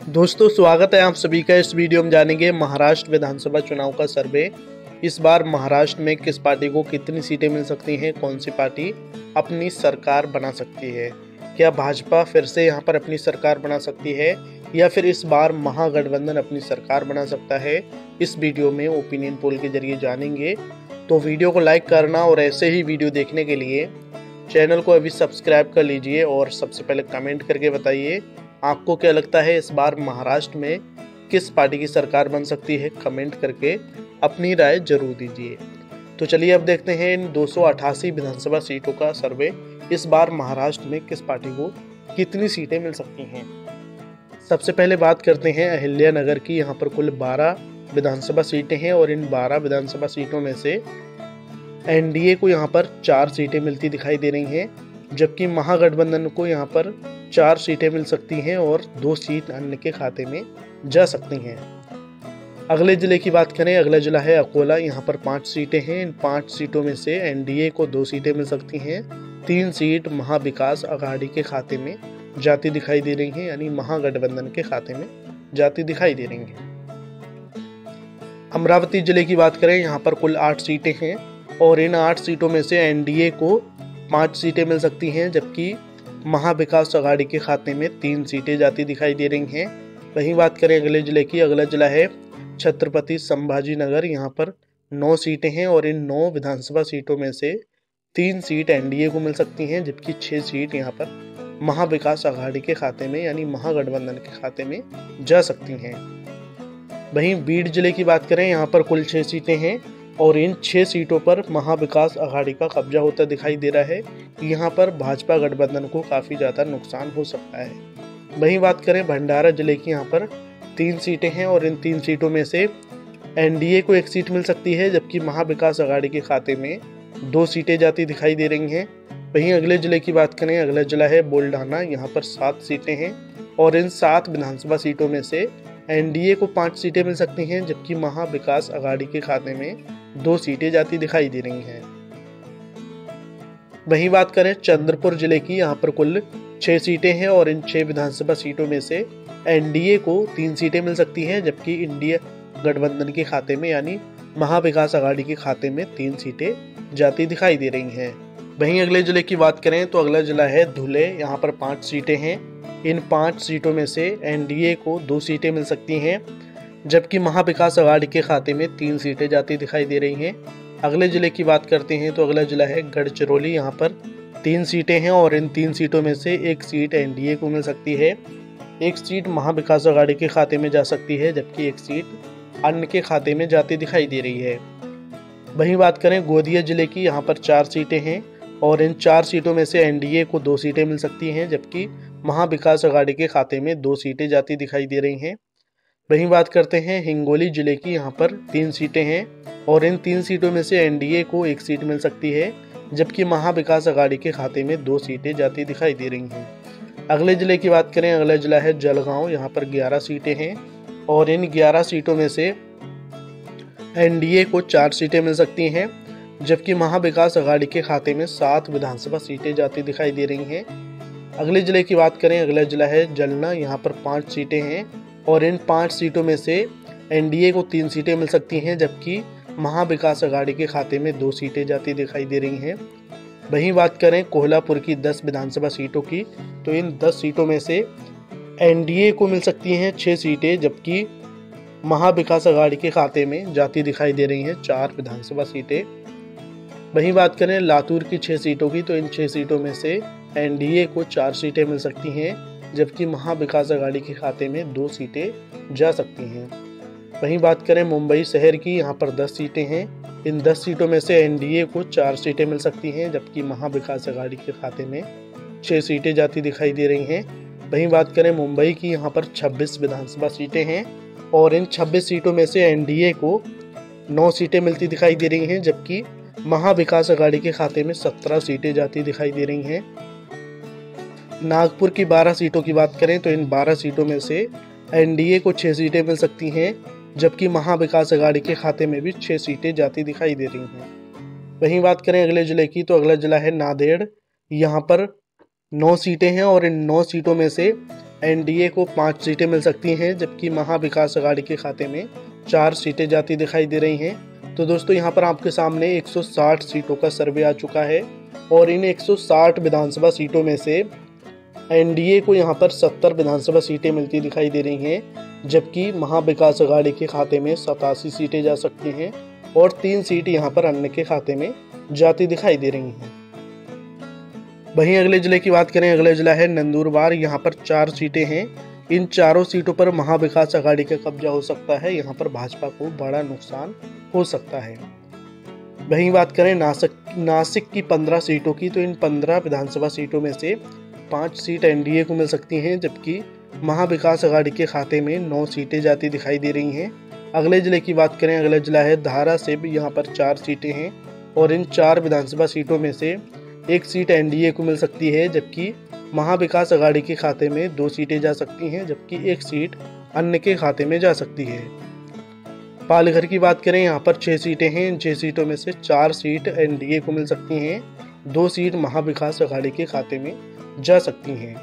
दोस्तों स्वागत है आप सभी का। इस वीडियो में जानेंगे महाराष्ट्र विधानसभा चुनाव का सर्वे। इस बार महाराष्ट्र में किस पार्टी को कितनी सीटें मिल सकती हैं, कौन सी पार्टी अपनी सरकार बना सकती है, क्या भाजपा फिर से यहां पर अपनी सरकार बना सकती है या फिर इस बार महागठबंधन अपनी सरकार बना सकता है। इस वीडियो में ओपिनियन पोल के जरिए जानेंगे, तो वीडियो को लाइक करना और ऐसे ही वीडियो देखने के लिए चैनल को अभी सब्सक्राइब कर लीजिए और सबसे पहले कमेंट करके बताइए आपको क्या लगता है इस बार महाराष्ट्र में किस पार्टी की सरकार बन सकती है। कमेंट करके अपनी राय जरूर दीजिए। तो चलिए अब देखते हैं इन 288 विधानसभा सीटों का सर्वे। इस बार महाराष्ट्र में किस पार्टी को कितनी सीटें मिल सकती हैं। सबसे पहले बात करते हैं अहिल्यानगर की। यहाँ पर कुल 12 विधानसभा सीटें हैं और इन 12 विधानसभा सीटों में से एनडीए को यहाँ पर 4 सीटें मिलती दिखाई दे रही हैं, जबकि महागठबंधन को यहाँ पर 4 सीटें मिल सकती हैं और 2 सीट अन्य के खाते में जा सकती हैं। अगले जिले की बात करें, अगला जिला है अकोला। यहाँ पर 5 सीटें हैं। इन 5 सीटों में से एनडीए को 2 सीटें मिल सकती हैं, 3 सीट महाविकास अघाड़ी के खाते में जाती दिखाई दे रही हैं, यानी महागठबंधन के खाते में जाती दिखाई दे रही हैं। अमरावती जिले की बात करें, यहाँ पर कुल 8 सीटें हैं और इन 8 सीटों में से एनडीए को 5 सीटें मिल सकती हैं, जबकि महाविकास अघाड़ी के खाते में 3 सीटें जाती दिखाई दे रही हैं। वहीं बात करें अगले जिले की, अगला जिला है छत्रपति संभाजी नगर। यहाँ पर 9 सीटें हैं और इन 9 विधानसभा सीटों में से 3 सीट एनडीए को मिल सकती हैं, जबकि 6 सीट यहाँ पर महाविकास अघाड़ी के खाते में यानी महागठबंधन के खाते में जा सकती हैं। वहीं बीड जिले की बात करें, यहाँ पर कुल 6 सीटें हैं और इन 6 सीटों पर महाविकास अघाड़ी का कब्जा होता दिखाई दे रहा है। यहाँ पर भाजपा गठबंधन को काफ़ी ज़्यादा नुकसान हो सकता है। वहीं बात करें भंडारा जिले की, यहाँ पर 3 सीटें हैं और इन 3 सीटों में से एनडीए को 1 सीट मिल सकती है, जबकि महाविकास अघाड़ी के खाते में 2 सीटें जाती दिखाई दे रही हैं। वहीं अगले जिले की बात करें, अगला जिला है बुल्ढाना। यहाँ पर 7 सीटें हैं और इन 7 विधानसभा सीटों में से एनडीए को 5 सीटें मिल सकती हैं, जबकि महाविकास अघाड़ी के खाते में 2 सीटें जाती दिखाई दे रही हैं। वहीं बात करें चंद्रपुर जिले की, यहाँ पर कुल 6 सीटें हैं और इन 6 विधानसभा सीटों में से एनडीए को 3 सीटें मिल सकती हैं, जबकि इंडिया गठबंधन के खाते में यानी महाविकास अघाड़ी के खाते में 3 सीटें जाती दिखाई दे रही हैं। वहीं अगले जिले की बात करें तो अगला जिला है धुले। यहाँ पर 5 सीटें हैं। इन 5 सीटों में से एनडीए को 2 सीटें मिल सकती हैं, जबकि महाविकास अघाड़ी के खाते में 3 सीटें जाती दिखाई दे रही हैं। अगले जिले की बात करते हैं तो अगला जिला है गढ़चिरौली। यहाँ पर 3 सीटें हैं और इन 3 सीटों में से 1 सीट एनडीए को मिल सकती है, 1 सीट महाविकास अघाड़ी के खाते में जा सकती है, जबकि 1 सीट अन्य के खाते में जाती दिखाई दे रही है। वहीं बात करें गोंदिया जिले की, यहाँ पर 4 सीटें हैं और इन 4 सीटों में से एनडीए को 2 सीटें मिल सकती हैं, जबकि महाविकास अघाड़ी के खाते में 2 सीटें जाती दिखाई दे रही हैं। वहीं बात करते हैं हिंगोली जिले की, यहाँ पर 3 सीटें हैं और इन 3 सीटों में से एनडीए को 1 सीट मिल सकती है, जबकि महाविकास अघाड़ी के खाते में 2 सीटें जाती दिखाई दे रही हैं। अगले जिले की बात करें, अगला जिला है जलगांव। यहाँ पर 11 सीटें हैं और इन 11 सीटों में से एनडीए को 4 सीटें मिल सकती हैं, जबकि महाविकास अघाड़ी के खाते में 7 विधानसभा सीटें जाती दिखाई दे रही हैं। अगले जिले की बात करें, अगला जिला है जलना। यहाँ पर 5 सीटें हैं और इन 5 सीटों में से एनडीए को 3 सीटें मिल सकती हैं, जबकि महाविकास अघाड़ी के खाते में 2 सीटें जाती दिखाई दे रही हैं। वहीं बात करें कोल्हापुर की 10 विधानसभा सीटों की, तो इन 10 सीटों में से एनडीए को मिल सकती हैं 6 सीटें, जबकि महाविकास अघाड़ी के खाते में जाती दिखाई दे रही हैं 4 विधानसभा सीटें। वहीं बात करें लातूर की 6 सीटों की, तो इन 6 सीटों में से एनडीए को 4 सीटें मिल सकती हैं, जबकि महाविकास अघाड़ी के खाते में 2 सीटें जा सकती हैं। वहीं बात करें मुंबई शहर की, यहाँ पर 10 सीटें हैं। इन 10 सीटों में से एनडीए को 4 सीटें मिल सकती हैं, जबकि महाविकास अघाड़ी के खाते में 6 सीटें जाती दिखाई दे रही हैं। वहीं बात करें मुंबई की, यहाँ पर 26 विधानसभा सीटें हैं और इन 26 सीटों में से एनडीए को 9 सीटें मिलती दिखाई दे रही हैं, जबकि महाविकास अघाड़ी के खाते में 17 सीटें जाती दिखाई दे रही हैं। नागपुर की 12 सीटों की बात करें तो इन 12 सीटों में से एनडीए को 6 सीटें मिल सकती हैं, जबकि महाविकास अघाड़ी के खाते में भी 6 सीटें जाती दिखाई दे रही हैं। वहीं बात करें अगले जिले की, तो अगला जिला है नांदेड़। यहाँ पर 9 सीटें हैं और इन 9 सीटों में से एनडीए को 5 सीटें मिल सकती हैं, जबकि महाविकास अघाड़ी के खाते में 4 सीटें जाती दिखाई दे रही हैं। तो दोस्तों यहाँ पर आपके सामने 160 सीटों का सर्वे आ चुका है और इन 160 विधानसभा सीटों में से एनडीए को यहाँ पर 70 विधानसभा सीटें मिलती दिखाई दे रही हैं, जबकि महाविकास अघाड़ी के खाते में 87 सीटें जा सकती हैं और 3 सीट यहाँ पर अन्य के खाते में जाती दिखाई दे रही हैं। वहीं अगले जिले की बात करें, अगला जिला है नंदुरबार। यहाँ पर 4 सीटें हैं। इन चारों सीटों पर महाविकास अघाड़ी का कब्जा हो सकता है। यहाँ पर भाजपा को बड़ा नुकसान हो सकता है। वहीं बात करें नासिक की 15 सीटों की, तो इन 15 विधानसभा सीटों में से 5 सीट एनडीए को मिल सकती हैं, जबकि महाविकास अघाड़ी के खाते में 9 सीटें जाती दिखाई दे रही हैं। अगले जिले की बात करें, अगला जिला है धारासिव। यहाँ पर 4 सीटें हैं और इन 4 विधानसभा सीटों में से 1 सीट एनडीए को मिल सकती है, जबकि महाविकास अघाड़ी के खाते में 2 सीटें जा सकती हैं, जबकि 1 सीट अन्य के खाते में जा सकती है। पालघर की बात करें, यहाँ पर 6 सीटें हैं। इन 6 सीटों में से 4 सीट एनडीए को मिल सकती हैं, 2 सीट महाविकास अघाड़ी के खाते में जा सकती हैं।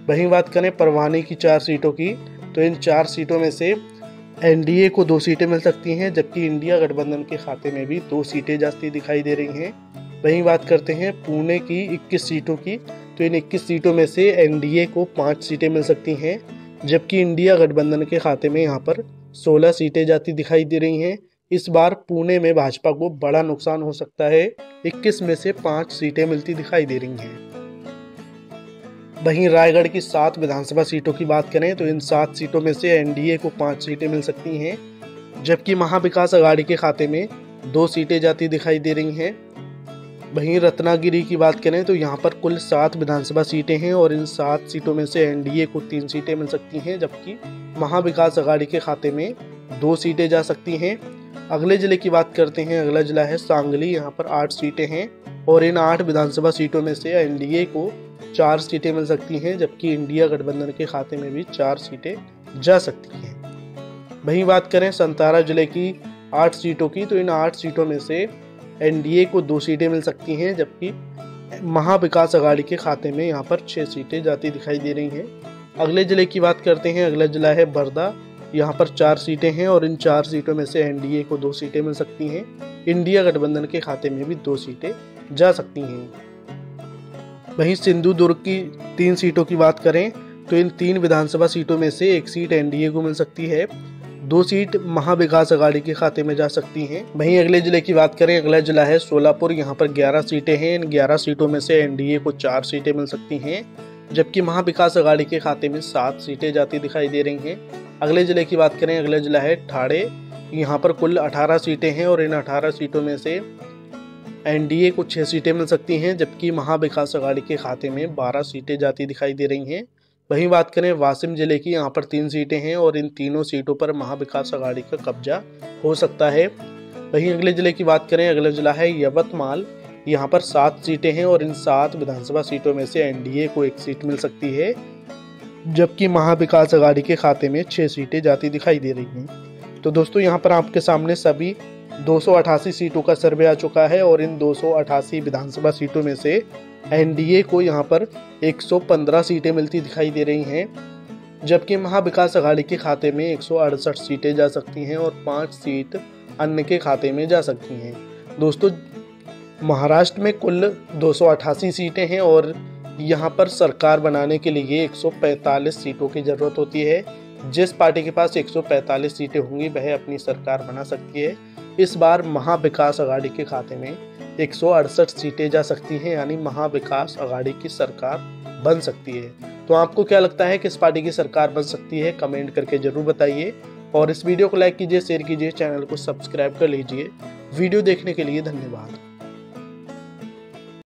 वहीं बात करें परवानी की 4 सीटों की, तो इन 4 सीटों में से एनडीए को 2 सीटें मिल सकती हैं, जबकि इंडिया गठबंधन के खाते में भी 2 सीटें जाती दिखाई दे रही हैं। वहीं बात करते हैं पुणे की 21 सीटों की, तो इन 21 सीटों में से एनडीए को 5 सीटें मिल सकती हैं, जबकि इंडिया गठबंधन के खाते में यहाँ पर 16 सीटें जाती दिखाई दे रही हैं। इस बार पुणे में भाजपा को बड़ा नुकसान हो सकता है। 21 में से 5 सीटें मिलती दिखाई दे रही हैं। वहीं रायगढ़ की 7 विधानसभा सीटों की बात करें, तो इन 7 सीटों में से एनडीए को 5 सीटें मिल सकती हैं, जबकि महाविकास अघाड़ी के खाते में 2 सीटें जाती दिखाई दे रही हैं। वहीं रत्नागिरी की बात करें, तो यहाँ पर कुल 7 विधानसभा सीटें हैं और इन 7 सीटों में से एनडीए को 3 सीटें मिल सकती हैं, जबकि महाविकास अघाड़ी के खाते में 2 सीटें जा सकती हैं। अगले जिले की बात करते हैं, अगला जिला है सांगली। यहाँ पर 8 सीटें हैं और इन 8 विधानसभा सीटों में से एनडीए को 4 सीटें मिल सकती हैं, जबकि इंडिया गठबंधन के खाते में भी 4 सीटें जा सकती हैं। वहीं बात करें संतारा जिले की 8 सीटों की, तो इन 8 सीटों में से एनडीए को 2 सीटें मिल सकती हैं, जबकि महाविकास अघाड़ी के खाते में यहाँ पर 6 सीटें जाती दिखाई दे रही हैं। अगले जिले की बात करते हैं, अगला जिला है बर्दा। यहाँ पर 4 सीटें हैं और इन 4 सीटों में से एनडीए को 2 सीटें मिल सकती हैं, इंडिया गठबंधन के खाते में भी 2 सीटें जा सकती हैं। वहीं सिंधुदुर्ग की 3 सीटों की बात करें, तो इन 3 विधानसभा सीटों में से 1 सीट एनडीए को मिल सकती है, 2 सीट महाविकास अघाड़ी के खाते में जा सकती हैं। वहीं अगले जिले की बात करें, अगला जिला है सोलापुर। यहाँ पर 11 सीटें हैं। इन 11 सीटों में से एनडीए को 4 सीटें मिल सकती हैं, जबकि महाविकास अघाड़ी के खाते में 7 सीटें जाती दिखाई दे रही हैं। अगले जिले की बात करें, अगला जिला है ठाणे। यहाँ पर कुल 18 सीटें हैं और इन 18 सीटों में से एनडीए को 6 सीटें मिल सकती हैं, जबकि महाविकास अघाड़ी के खाते में 12 सीटें जाती दिखाई दे रही हैं। वहीं बात करें वाशिम जिले की, यहाँ पर 3 सीटें हैं और इन तीनों सीटों पर महाविकास अघाड़ी का कब्जा हो सकता है। वहीं अगले जिले की बात करें, अगला जिला है यवतमाल। यहाँ पर 7 सीटें हैं और इन 7 विधानसभा सीटों में से एनडीए को 1 सीट मिल सकती है, जबकि महाविकास अघाड़ी के खाते में 6 सीटें जाती दिखाई दे रही हैं। तो दोस्तों यहाँ पर आपके सामने सभी 288 सीटों का सर्वे आ चुका है और इन 288 विधानसभा सीटों में से एनडीए को यहाँ पर 115 सीटें मिलती दिखाई दे रही हैं, जबकि महाविकास अघाड़ी के खाते में 168 सीटें जा सकती हैं और 5 सीट अन्य के खाते में जा सकती हैं। दोस्तों महाराष्ट्र में कुल 288 सीटें हैं और यहाँ पर सरकार बनाने के लिए 145 सीटों की ज़रूरत होती है। जिस पार्टी के पास 145 सीटें होंगी वह अपनी सरकार बना सकती है। इस बार महाविकास अघाड़ी के खाते में 168 सीटें जा सकती हैं, यानी महाविकास अघाड़ी की सरकार बन सकती है। तो आपको क्या लगता है किस पार्टी की सरकार बन सकती है, कमेंट करके जरूर बताइए और इस वीडियो को लाइक कीजिए, शेयर कीजिए, चैनल को सब्सक्राइब कर लीजिए। वीडियो देखने के लिए धन्यवाद।